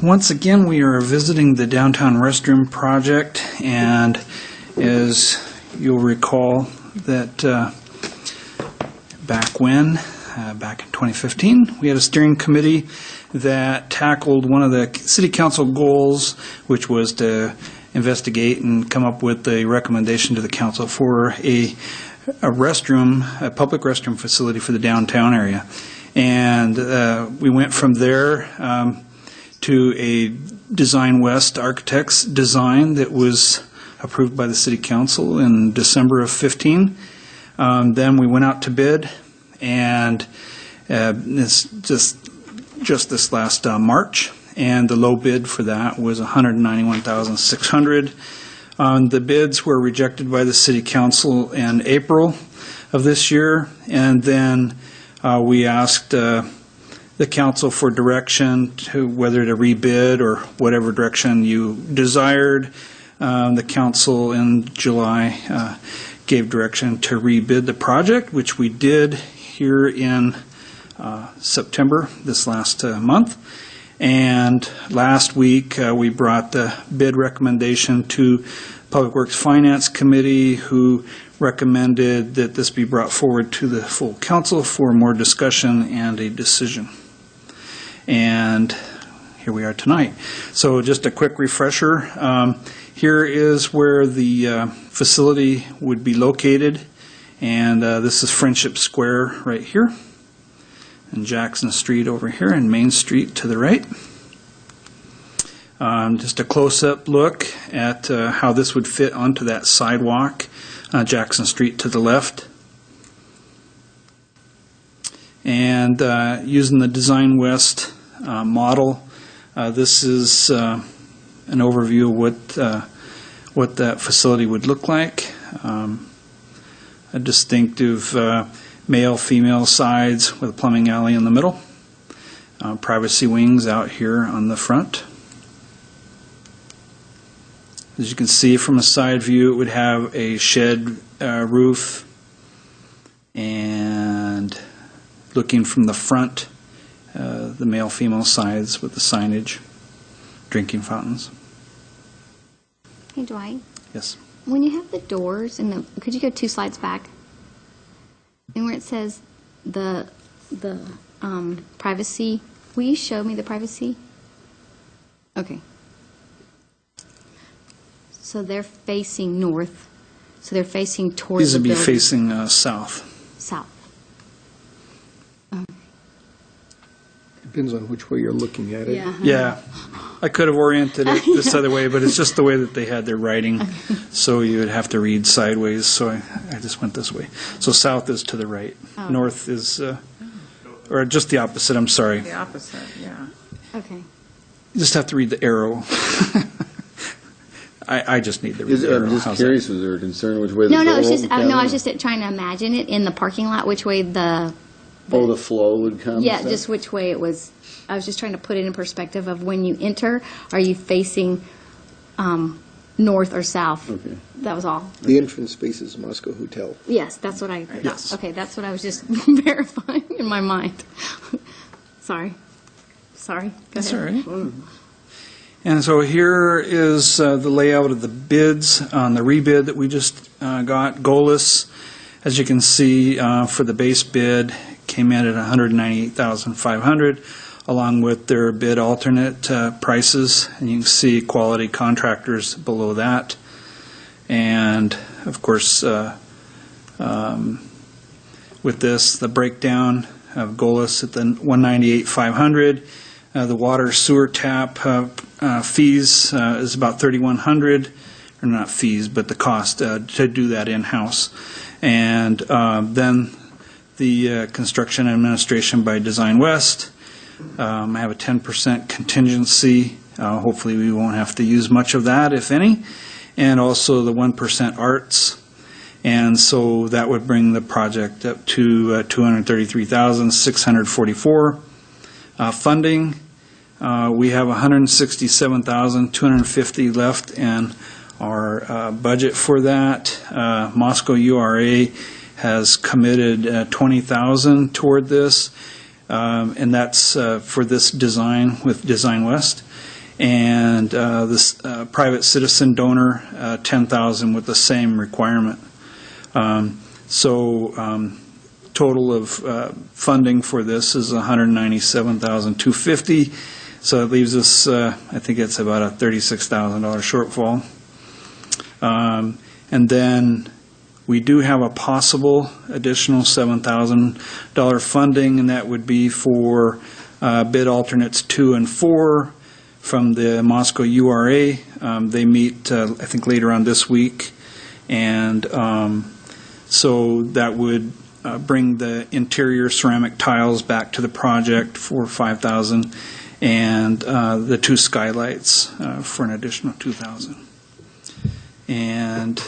Once again, we are visiting the downtown restroom project, and as you'll recall that back in 2015, we had a steering committee that tackled one of the city council goals, which was to investigate and come up with a recommendation to the council for a restroom, a public restroom facility for the downtown area. And we went from there to a Design West Architects design that was approved by the City Council in December of 15. Then we went out to bid, and it's just this last March, and the low bid for that was $191,600. The bids were rejected by the City Council in April of this year, and then we asked the council for direction to whether to rebid or whatever direction you desired. The council in July gave direction to rebid the project, which we did here in September, this last month. And last week we brought the bid recommendation to Public Works Finance Committee, who recommended that this be brought forward to the full council for more discussion and a decision. And here we are tonight. So just a quick refresher. Here is where the facility would be located, and this is Friendship Square right here, and Jackson Street over here, and Main Street to the right. Just a close-up look at how this would fit onto that sidewalk, Jackson Street to the left. And using the Design West model, this is an overview of what that facility would look like. A distinctive male-female sides with a plumbing alley in the middle. Privacy wings out here on the front. As you can see from a side view, it would have a shed roof, and looking from the front, the male-female sides with the signage, drinking fountains. Hey, Dwight. Yes. When you have the doors, could you go 2 slides back? And where it says the privacy, will you show me the privacy? Okay. So they're facing north. So they're facing towards the building. These would be facing south. South. Depends on which way you're looking at it. Yeah. Yeah. I could have oriented it this other way, but it's just the way that they had their writing. So you would have to read sideways, so I just went this way. So south is to the right. Oh. North is, or just the opposite, I'm sorry. The opposite, yeah. Okay. You just have to read the arrow. I just need to read the arrow. I'm just How's curious, that? was there a concern which way the No, door it's just would come? no, I was just trying to imagine it in the parking lot, which way the the flow would come? yeah, stuff? just which way it was. I was just trying to put it in perspective of when you enter, are you facing north or south? Okay. That was all. The entrance faces Moscow Hotel. Yes, that's what I thought. Yes. Okay, that's what I was just verifying in my mind. Sorry. Go That's ahead. all right. And so here is the layout of the bids on the rebid that we just got. Golis, as you can see, for the base bid, came in at $198,500, along with their bid alternate prices. And you can see quality contractors below that. And, of course, with this, the breakdown of Golis at the $198,500. The water sewer tap fees is about $3,100, or not fees, but the cost to do that in-house. And then the construction administration by Design West. I have a 10% contingency. Hopefully we won't have to use much of that, if any. And also the 1% arts. And so that would bring the project up to $233,644. Funding, we have $167,250 left in our budget for that. Moscow URA has committed $20,000 toward this, and that's for this design with Design West. and this private citizen donor, $10,000 with the same requirement. Total of funding for this is $197,250. So it leaves us, I think it's about a $36,000 shortfall. And then we do have a possible additional $7,000 funding, and that would be for bid alternates 2 and 4 from the Moscow URA. They meet, I think, later on this week. And so that would bring the interior ceramic tiles back to the project for $5,000, and the 2 skylights for an additional $2,000. And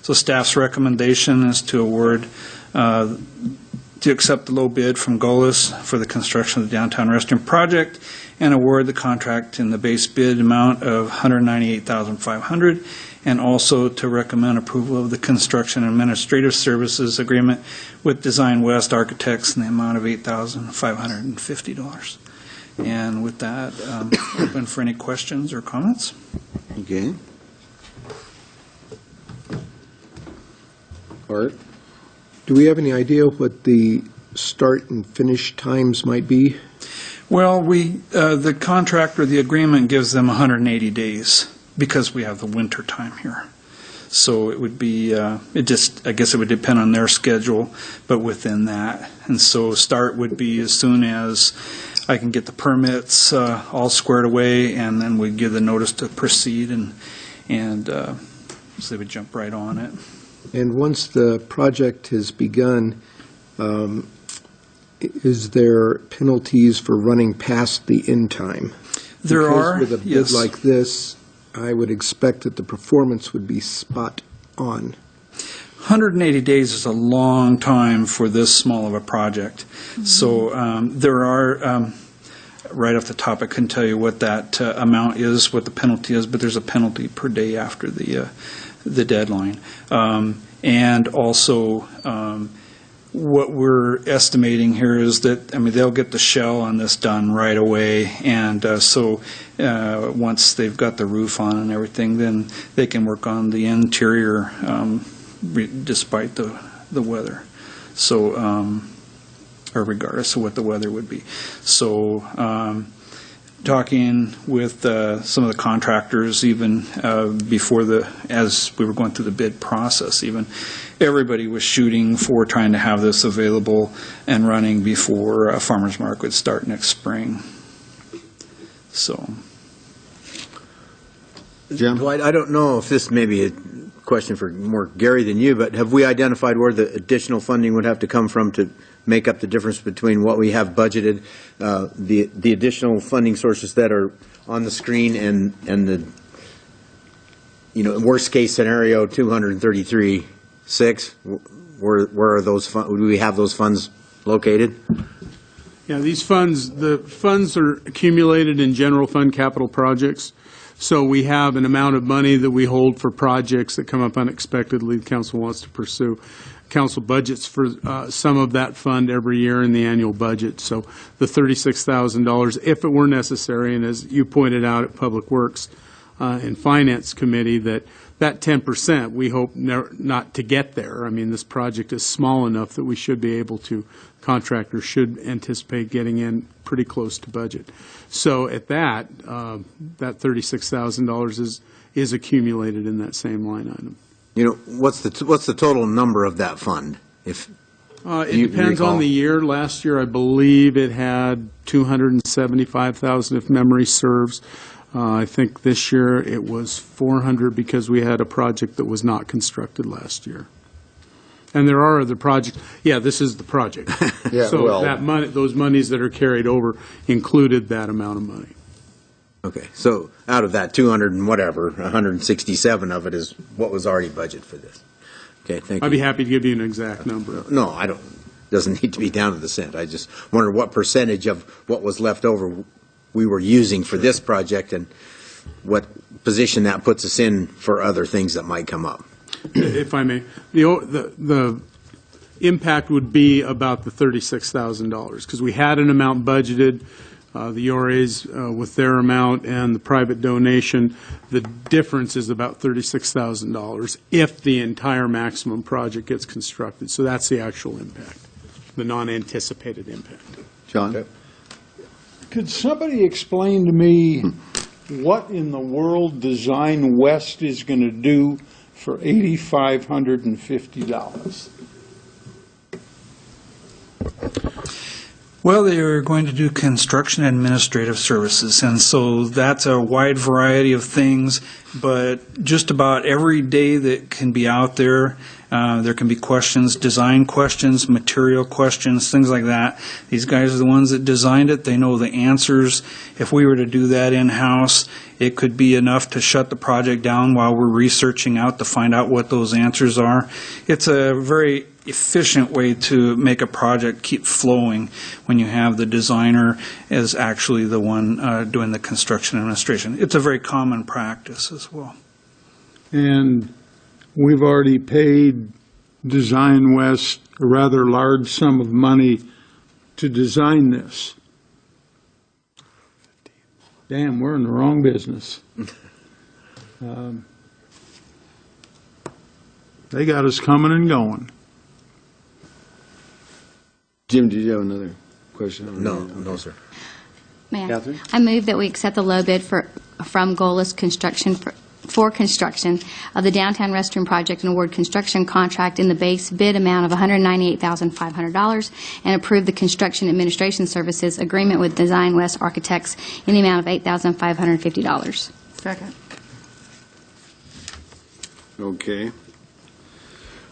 so staff's recommendation is to award, to accept the low bid from Golis for the construction of the downtown restroom project, and award the contract in the base bid amount of $198,500, and also to recommend approval of the construction administrative services agreement with Design West Architects in the amount of $8,550. And with that, open for any questions or comments. Okay. Art? Do we have any idea what the start and finish times might be? Well, the contract or the agreement gives them 180 days because we have the winter time here. So it would be, I guess it would depend on their schedule, but within that. And so start would be as soon as I can get the permits all squared away, and then we'd give the notice to proceed, and so they would jump right on it. And once the project has begun, is there penalties for running past the end time? There are, Because with a bid yes. like this, I would expect that the performance would be spot on. 180 days is a long time for this small of a project. Mm-hmm. So there are, right off the top, I couldn't tell you what that amount is, what the penalty is, but there's a penalty per day after the deadline. And also, what we're estimating here is that, I mean, they'll get the shell on this done right away, and so once they've got the roof on and everything, then they can work on the interior despite the weather. So, or regardless of what the weather would be. So, talking with some of the contractors, even before as we were going through the bid process, even everybody was shooting for trying to have this available and running before farmers market would start next spring. So, Jim? Dwight, I don't know if this may be a question for more Gary than you, but have we identified where the additional funding would have to come from to make up the difference between what we have budgeted, the additional funding sources that are on the screen, and the, worst case scenario, 233.6? Where are those funds? Do we have those funds located? Yeah, the funds are accumulated in general fund capital projects. So we have an amount of money that we hold for projects that come up unexpectedly the council wants to pursue. Council budgets for some of that fund every year in the annual budget. So the $36,000, if it were necessary, and as you pointed out at Public Works and Finance Committee, that 10%, we hope not to get there. I mean, this project is small enough that we should be able to, contractors should anticipate getting in pretty close to budget. So at that $36,000 is accumulated in that same line item. What's the total number of that fund? If it depends on the year. Last year, I believe it had $275,000, if memory serves. I think this year it was $400 because we had a project that was not constructed last year. And there are other projects. Yeah, this is the project. Yeah, so well, that money, those monies that are carried over, included that amount of money. Okay, so out of that 200 and whatever, 167 of it is what was already budgeted for this. Okay, thank you. I'd be happy to give you an exact number. No, I don't. Doesn't need to be down to the cent. I just wonder what percentage of what was left over we were using for this project, and what position that puts us in for other things that might come up. If I may, the impact would be about the $36,000 because we had an amount budgeted. the URAs with their amount and the private donation. The difference is about $36,000 if the entire maximum project gets constructed. So that's the actual impact, the non-anticipated impact. John? Could somebody explain to me what in the world Design West is going to do for $8,550? Well, they are going to do construction administrative services, and so that's a wide variety of things, but just about every day that can be out there, there can be questions, design questions, material questions, things like that. These guys are the ones that designed it. They know the answers. If we were to do that in-house, it could be enough to shut the project down while we're researching out to find out what those answers are. It's a very efficient way to make a project keep flowing when you have the designer as actually the one doing the construction administration. It's a very common practice as well. And we've already paid Design West a rather large sum of money to design this. Damn, we're in the wrong business. They got us coming and going. Jim, did you have another question? No, sir. Mayor, Catherine? I move that we accept the low bid from Golis Construction for construction of the downtown restroom project and award construction contract in the base bid amount of $198,500 and approve the construction administration services agreement with Design West Architects in the amount of $8,550. Second. Okay.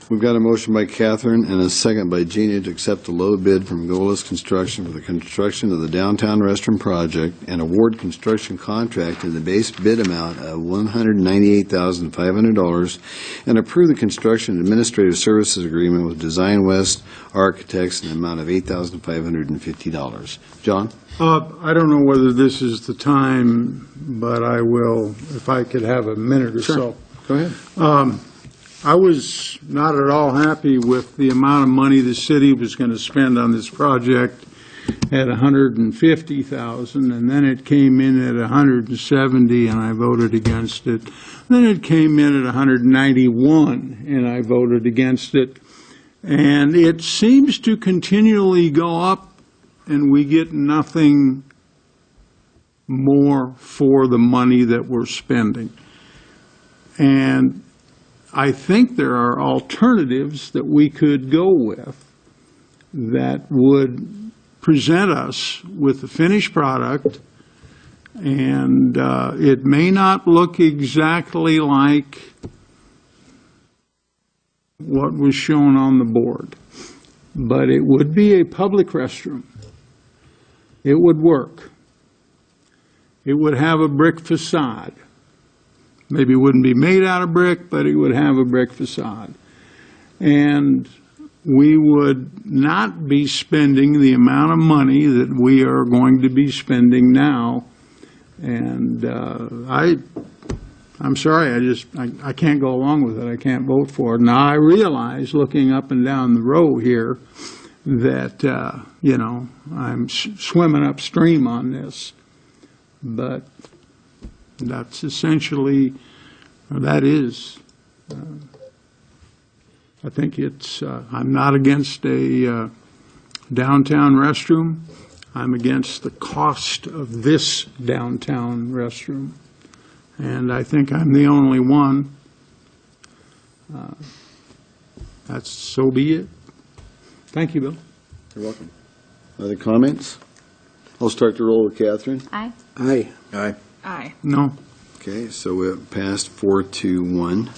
We've got a motion by Catherine and a second by Gina to accept the low bid from Golis Construction for the construction of the downtown restroom project and award construction contract in the base bid amount of $198,500 and approve the construction administrative services agreement with Design West Architects in the amount of $8,550. John? I don't know whether this is the time, but I will, if I could have a minute or so. Go ahead. I was not at all happy with the amount of money the city was going to spend on this project at $150,000, and then it came in at $170,000, and I voted against it. Then it came in at $191,000, and I voted against it. And it seems to continually go up, and we get nothing more for the money that we're spending. And I think there are alternatives that we could go with that would present us with a finished product, and it may not look exactly like what was shown on the board, but it would be a public restroom. It would work. It would have a brick facade. Maybe it wouldn't be made out of brick, but it would have a brick facade. And we would not be spending the amount of money that we are going to be spending now. And I'm sorry, I can't go along with it. I can't vote for it. Now, I realize, looking up and down the row here, that, I'm swimming upstream on this. But that's essentially, that is, I think it's, I'm not against a downtown restroom. I'm against the cost of this downtown restroom. And I think I'm the only one. That's, so be it. Thank you, Bill. You're welcome. Other comments? I'll start the roll with Catherine. Aye. Aye. Aye. Aye. No. Okay, so it passed 4-1.